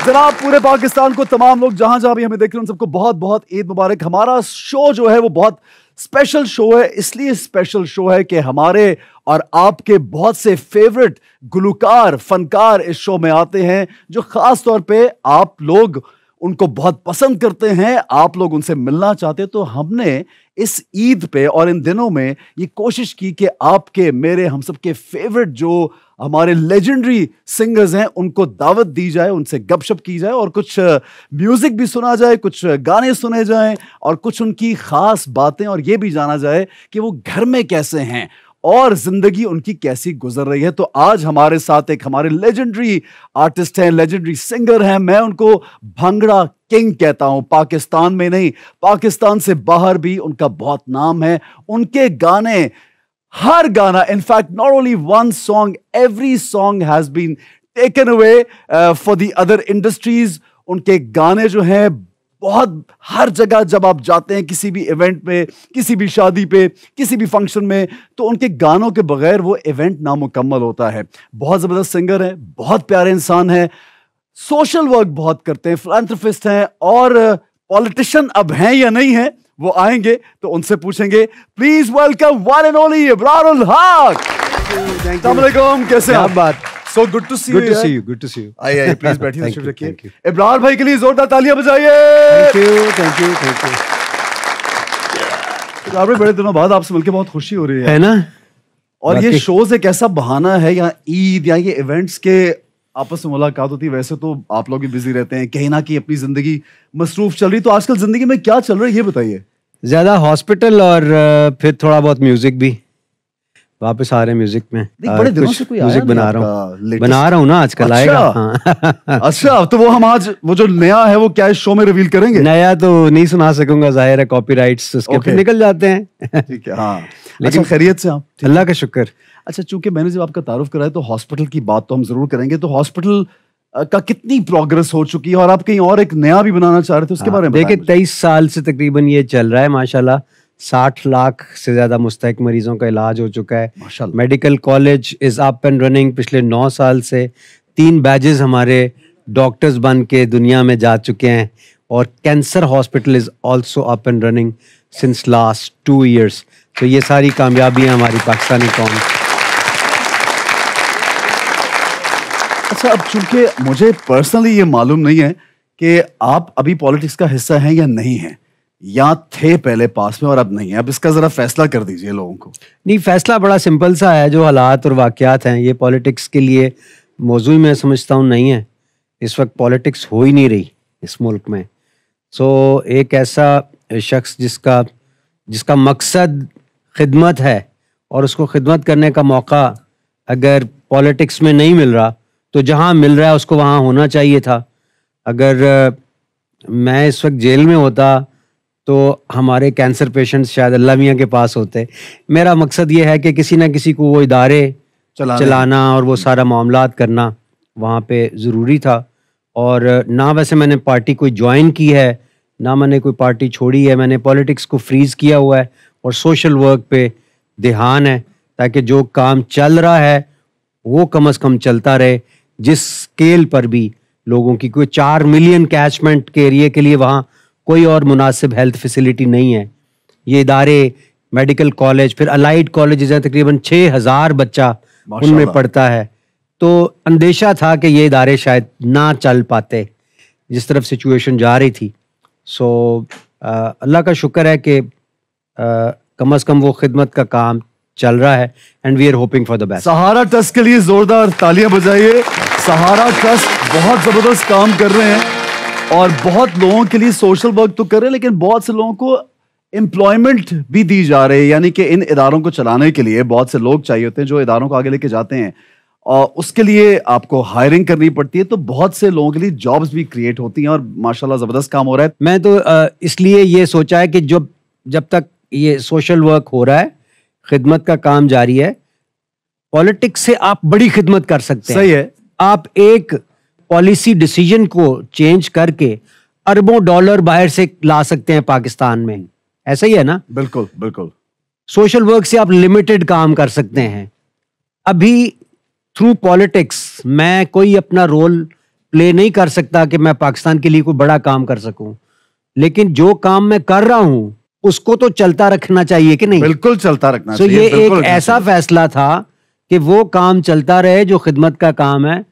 जनाब पूरे पाकिस्तान को, तमाम लोग जहां जहां भी हमें देख रहे हैं, उन सबको बहुत बहुत ईद मुबारक। हमारा शो जो है वो बहुत स्पेशल शो है, इसलिए स्पेशल शो है कि हमारे और आपके बहुत से फेवरेट गुलकार फनकार इस शो में आते हैं, जो खास तौर पे आप लोग उनको बहुत पसंद करते हैं, आप लोग उनसे मिलना चाहते हैं। तो हमने इस ईद पे और इन दिनों में ये कोशिश की कि आपके, मेरे, हम सबके फेवरेट जो हमारे लेजेंडरी सिंगर्स हैं उनको दावत दी जाए, उनसे गपशप की जाए और कुछ म्यूजिक भी सुना जाए, कुछ गाने सुने जाएं और कुछ उनकी खास बातें, और ये भी जाना जाए कि वो घर में कैसे हैं और जिंदगी उनकी कैसी गुजर रही है। तो आज हमारे साथ एक हमारे लेजेंडरी आर्टिस्ट हैं, लेजेंडरी सिंगर हैं। मैं उनको भांगड़ा किंग कहता हूं। पाकिस्तान में नहीं, पाकिस्तान से बाहर भी उनका बहुत नाम है। उनके गाने, हर गाना, in fact not only one song, every song has been taken away for the other industries. उनके गाने जो हैं बहुत, हर जगह जब आप जाते हैं किसी भी इवेंट में, किसी भी शादी पे, किसी भी फंक्शन में, तो उनके गानों के बगैर वो इवेंट नामुकम्मल होता है। बहुत ज़बरदस्त सिंगर हैं, बहुत प्यारे इंसान हैं, सोशल वर्क बहुत करते हैं, फिलैंथ्रोपिस्ट हैं, और पॉलिटिशियन अब हैं या नहीं हैं वो आएंगे तो उनसे पूछेंगे। Please welcome one and only Ibrarul हक। अस्सलाम वालेकुम, कैसे हैं आप? बात So good to see you. Good to see you. Good to see you. आइए प्लीज बैठिए, तशरीफ रखिए। Thank you. इब्रार भाई के लिए जोरदार तालियां बजाइए। Thank you. Thank you. Thank you. Ibrar भाई, बड़े दिनों बाद आपसे मिलकर बहुत खुशी हो रही है ना? और ये शोज एक ऐसा बहाना है, या ईद या ये इवेंट्स के आपस में मुलाकात होती है। वैसे तो आप लोग भी बिजी रहते हैं, कहीं ना कहीं अपनी जिंदगी मसरूफ चल रही, तो आजकल जिंदगी में क्या चल रहा है ये बताइए। ज्यादा हॉस्पिटल और फिर थोड़ा बहुत म्यूजिक भी, वापस आ रहे हैं म्यूजिक में। बड़े दिनों से कोई म्यूजिक बना रहा हूँ ना, आजकल आएगा। हाँ। अच्छा, तो वो हम आज वो जो नया है वो क्या इस शो में रिवील करेंगे? नया तो नहीं सुना सकूंगा, जाहिर है कॉपीराइट्स उसके फिर निकल जाते हैं। ठीक है, हाँ। लेकिन खैरियत से आप? अल्लाह का शुक्र। अच्छा, चूंकि मैंने जब आपका तारुफ कराया तो हॉस्पिटल की बात तो हम जरूर करेंगे। तो हॉस्पिटल का कितनी प्रोग्रेस हो चुकी है, और आप कहीं और एक नया भी बनाना चाह रहे थे, उसके बारे में देखिए 23 साल से तकरीबन ये चल रहा है माशाल्लाह। 60 लाख से ज्यादा मुस्तहिक मरीजों का इलाज हो चुका है। Medical college is up and running पिछले 9 साल से। 3 बैचेस हमारे डॉक्टर्स बन के दुनिया में जा चुके हैं, और cancer hospital is also up and running since last 2 years। तो ये सारी कामयाबियां हमारी पाकिस्तानी कौम। अच्छा, अब चूंकि मुझे पर्सनली ये मालूम नहीं है कि आप अभी पॉलिटिक्स का हिस्सा हैं या नहीं हैं, या थे पहले पास में और अब नहीं है, अब इसका जरा फैसला कर दीजिए लोगों को। नहीं, फैसला बड़ा सिंपल सा है। जो हालात और वाकयात हैं, ये पॉलिटिक्स के लिए मौजूद मैं समझता हूँ नहीं है। इस वक्त पॉलिटिक्स हो ही नहीं रही इस मुल्क में। सो एक ऐसा शख्स जिसका मकसद खिदमत है, और उसको खिदमत करने का मौका अगर पॉलिटिक्स में नहीं मिल रहा, तो जहाँ मिल रहा है उसको वहाँ होना चाहिए था। अगर मैं इस वक्त जेल में होता तो हमारे कैंसर पेशेंट्स शायद अल्लाह मियाँ के पास होते। मेरा मकसद ये है कि किसी ना किसी को वो इदारे चलाना और वो सारा मामलात करना वहाँ पे ज़रूरी था। और ना वैसे मैंने पार्टी कोई ज्वाइन की है, ना मैंने कोई पार्टी छोड़ी है। मैंने पॉलिटिक्स को फ्रीज़ किया हुआ है और सोशल वर्क पे ध्यान है, ताकि जो काम चल रहा है वो कम से कम चलता रहे। जिस स्केल पर भी लोगों की, कोई 4 मिलियन कैचमेंट के एरिया के लिए वहाँ कोई और मुनासिब हेल्थ फैसिलिटी नहीं है। ये इदारे, मेडिकल कॉलेज, फिर अलाइड कॉलेजेस हैं, तकरीबन 6000 बच्चा उनमें पढ़ता है। तो अंदेशा था कि ये इदारे शायद ना चल पाते जिस तरफ सिचुएशन जा रही थी। सो अल्लाह का शुक्र है कि कम से कम वो खिदमत का काम चल रहा है, and we are hoping for the best. Sahara trust के लिए जोरदार तालियां बजाइए। सहारा ट्रस्ट बहुत जबरदस्त काम कर रहे हैं और बहुत लोगों के लिए सोशल वर्क तो कर रहे हैं, लेकिन बहुत से लोगों को एम्प्लॉयमेंट भी दी जा रही है। यानी कि इन इदारों को चलाने के लिए बहुत से लोग चाहिए होते हैं जो इदारों को आगे लेके जाते हैं, और उसके लिए आपको हायरिंग करनी पड़ती है। तो बहुत से लोगों के लिए जॉब्स भी क्रिएट होती हैं, और माशाल्लाह ज़बरदस्त काम हो रहा है। मैं तो इसलिए ये सोचा है कि जब तक ये सोशल वर्क हो रहा है, खिदमत का काम जारी है, पॉलिटिक्स से आप बड़ी खिदमत कर सकते हैं। सही है। आप एक पॉलिसी डिसीजन को चेंज करके अरबों डॉलर बाहर से ला सकते हैं पाकिस्तान में। ऐसा ही है ना? बिल्कुल बिल्कुल। सोशल वर्क से आप लिमिटेड काम कर सकते हैं। अभी थ्रू पॉलिटिक्स मैं कोई अपना रोल प्ले नहीं कर सकता कि मैं पाकिस्तान के लिए कोई बड़ा काम कर सकूं, लेकिन जो काम मैं कर रहा हूं उसको तो चलता रखना चाहिए कि नहीं? बिल्कुल चलता रखना चाहिए। ये एक ऐसा फैसला था कि वो काम चलता रहे जो खिदमत का काम है,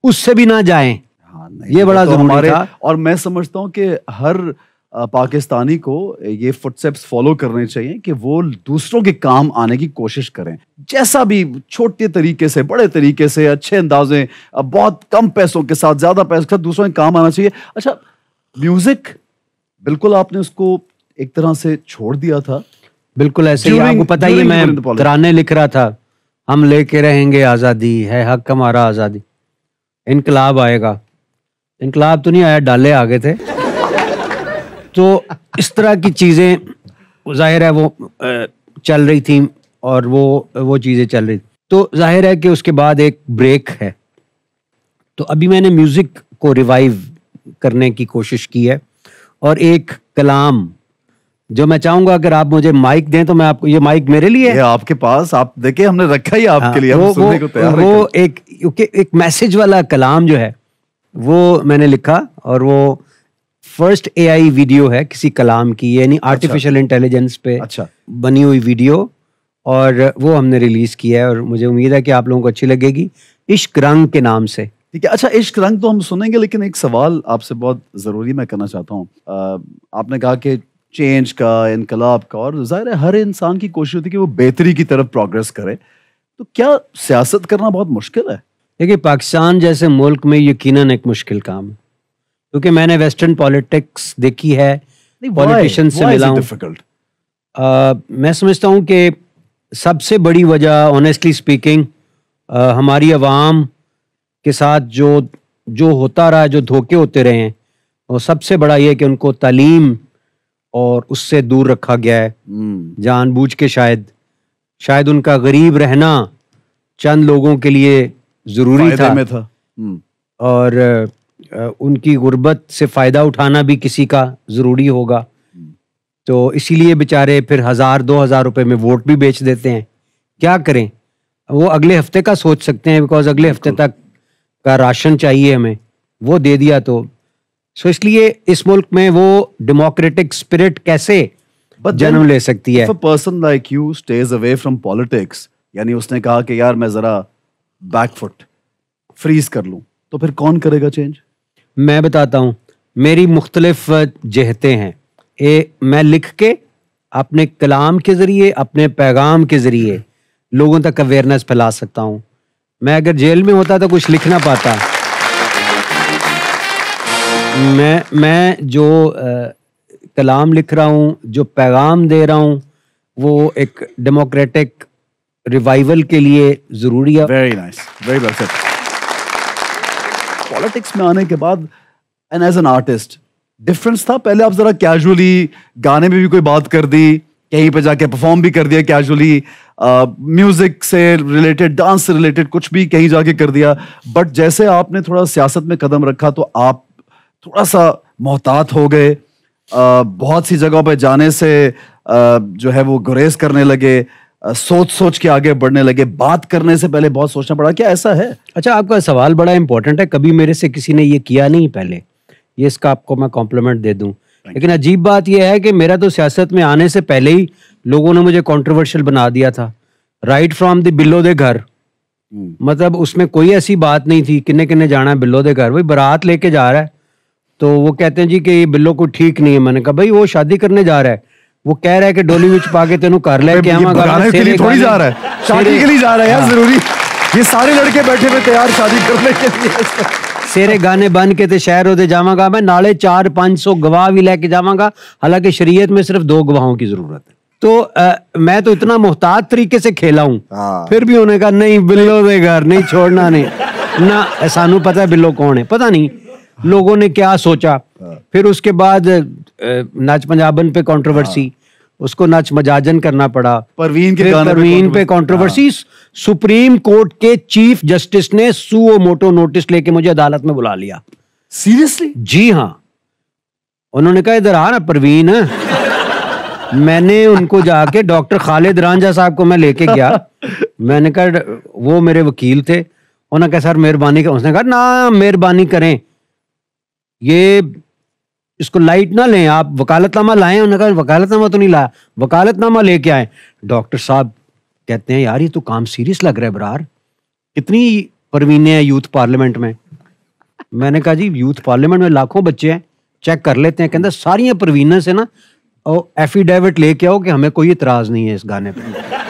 उससे भी ना जाएं। ये बड़ा जरूरी था। और मैं समझता हूं कि हर पाकिस्तानी को ये फुटस्टेप्स फॉलो करने चाहिए कि वो दूसरों के काम आने की कोशिश करें, जैसा भी, छोटे तरीके से, बड़े तरीके से, अच्छे अंदाजे, बहुत कम पैसों के साथ, ज्यादा पैसों के साथ दूसरों के काम आना चाहिए। अच्छा, म्यूजिक बिल्कुल आपने उसको एक तरह से छोड़ दिया था। बिल्कुल ऐसे ही, आपको पता ही है मैं तराने लिख रहा था, हम लेके रहेंगे आजादी, है हक हमारा आजादी, इनकलाब आएगा। इनकलाब तो नहीं आया, डाले आ गए थे। तो इस तरह की चीजें जाहिर है वो चल रही थी और वो चीजें चल रही थी। तो जाहिर है कि उसके बाद एक ब्रेक है। तो अभी मैंने म्यूजिक को रिवाइव करने की कोशिश की है, और एक कलाम जो मैं चाहूंगा अगर आप मुझे माइक दें तो मैं आपको, ये माइक मेरे लिए है, आपके पास, आप देखिए हमने रखा ही आपके लिए, हम सुनने को तैयार हैं। वो एक मैसेज वाला कलाम जो है वो मैंने लिखा, और वो फर्स्ट एआई वीडियो है किसी कलाम की, यानी आर्टिफिशियल इंटेलिजेंस पे बनी हुई वीडियो, और वो हमने रिलीज किया है और मुझे उम्मीद है कि आप लोगों को अच्छी लगेगी। इश्क रंग के नाम से। ठीक है। अच्छा, इश्क रंग तो हम सुनेंगे, लेकिन एक सवाल आपसे बहुत जरूरी मैं करना चाहता हूँ। आपने कहा कि चेंज का, इनकलाब का, और जाहिर है हर इंसान की कोशिश होती है कि वो बेहतरी की तरफ प्रोग्रेस करे, तो क्या सियासत करना बहुत मुश्किल है? देखिए, पाकिस्तान जैसे मुल्क में यकीनन एक मुश्किल काम है, क्योंकि मैंने वेस्टर्न पॉलिटिक्स देखी है, पॉलिटिशियन से मिला हूं। मैं समझता हूं कि सबसे बड़ी वजह, ऑनेस्टली स्पीकिंग, हमारी आवाम के साथ जो होता रहा, जो धोखे होते रहे हैं, और सबसे बड़ा ये कि उनको तालीम और उससे दूर रखा गया है जानबूझ के। शायद उनका गरीब रहना चंद लोगों के लिए जरूरी था। और उनकी गुर्बत से फायदा उठाना भी किसी का जरूरी होगा, तो इसीलिए बेचारे फिर 1000-2000 रुपए में वोट भी बेच देते हैं। क्या करें, वो अगले हफ्ते का सोच सकते हैं, बिकॉज अगले हफ्ते तक का राशन चाहिए हमें, वो दे दिया तो। सो इसलिए इस मुल्क में वो डेमोक्रेटिक स्पिरिट कैसे जन्म ले सकती है? If a person like you stays away from politics, यानी उसने कहा कि यार मैं जरा बैकफुट फ्रीज कर लूं, तो फिर कौन करेगा चेंज? मैं बताता हूं, मेरी मुख्तलिफ जहतें हैं। मैं लिख के अपने कलाम के जरिए, अपने पैगाम के जरिए लोगों तक अवेयरनेस फैला सकता हूं। मैं अगर जेल में होता तो कुछ लिख ना पाता। मैं जो कलाम लिख रहा हूँ, जो पैगाम दे रहा हूँ, वो एक डेमोक्रेटिक रिवाइवल के लिए जरूरी है। Very nice, very well said. Politics में आने के बाद and as an artist difference था? पहले आप जरा कैजुअली गाने में भी कोई बात कर दी, कहीं पे जाके परफॉर्म भी कर दिया कैजुअली, म्यूजिक से रिलेटेड, डांस से रिलेटेड कुछ भी कहीं जाके कर दिया, बट जैसे आपने थोड़ा सियासत में कदम रखा तो आप थोड़ा सा मोहतात हो गए, बहुत सी जगहों पे जाने से जो है वो गुरेज करने लगे, सोच के आगे बढ़ने लगे, बात करने से पहले बहुत सोचना पड़ा। क्या ऐसा है? अच्छा, आपका सवाल बड़ा इंपॉर्टेंट है, कभी मेरे से किसी ने ये किया नहीं पहले, ये इसका आपको मैं कॉम्प्लीमेंट दे दूं। लेकिन अजीब बात यह है कि मेरा तो सियासत में आने से पहले ही लोगों ने मुझे कंट्रोवर्शियल बना दिया था, राइट फ्रॉम द बिल्लो दे घर। मतलब उसमें कोई ऐसी बात नहीं थी किन्ने किन्ने जाना है बिल्लो दे घर, भाई बारात लेके जा रहा है, तो वो कहते हैं जी कि ये बिल्लो को ठीक नहीं है। मैंने कहा भाई वो शादी करने जा रहा है, वो कह रहा है कि डोली विच पा के तेनू घर लेके आवांगा, थोड़ी जा रहा है, शादी के लिए जा रहा है यार, जरूरी ये सारे लड़के बैठे हुए तैयार शादी करने के लिए, सेरे गाने बन के ते शहर ओदे जावांगा मैं, नाले 400-500 गवाह भी लेके जावांगा, हालांकि शरीयत में सिर्फ 2 गवाहों की जरूरत है। तो मैं तो इतना मुहतात तरीके से खेला हूं, फिर भी उन्होंने कहा नहीं बिल्लो दे घर नहीं छोड़ना, नहीं ना, सानू पता है बिल्लो कौन है। पता नहीं लोगों ने क्या सोचा। फिर उसके बाद नाच पंजाबन पे कंट्रोवर्सी, उसको नाच मजाजन करना पड़ा। परवीन पे कंट्रोवर्सी, सुप्रीम कोर्ट के चीफ जस्टिस ने सुओ मोटो नोटिस लेके मुझे अदालत में बुला लिया। सीरियसली? जी हाँ, उन्होंने कहा इधर आ ना परवीन। मैंने उनको जाके डॉक्टर खालिद रांझा साहब को मैं लेके गया, मैंने कहा वो मेरे वकील थे, انہوں نے کہا سر مہربانی کریں. اس نے کہا نا مہربانی کریں, یہ اس کو لائٹ نہ لیں, آپ وکالت نامہ لائیں. انہوں نے کہا وکالت نامہ تو نہیں لایا. وکالت نامہ لے کے آئے. ڈاکٹر صاحب کہتے ہیں یار یہ تو کام سیریس لگ رہا ہے برار, کتنی پروینیں ہیں یوتھ پارلیمنٹ میں. میں نے کہا جی یوتھ پارلیمنٹ میں لاکھوں بچے ہیں, چیک کر لیتے ہیں. کہتے ہیں ساری پروینیں سے نا ایفیڈیوٹ لے کے آؤ کہ ہمیں کوئی اعتراض نہیں ہے اس گانے پہ.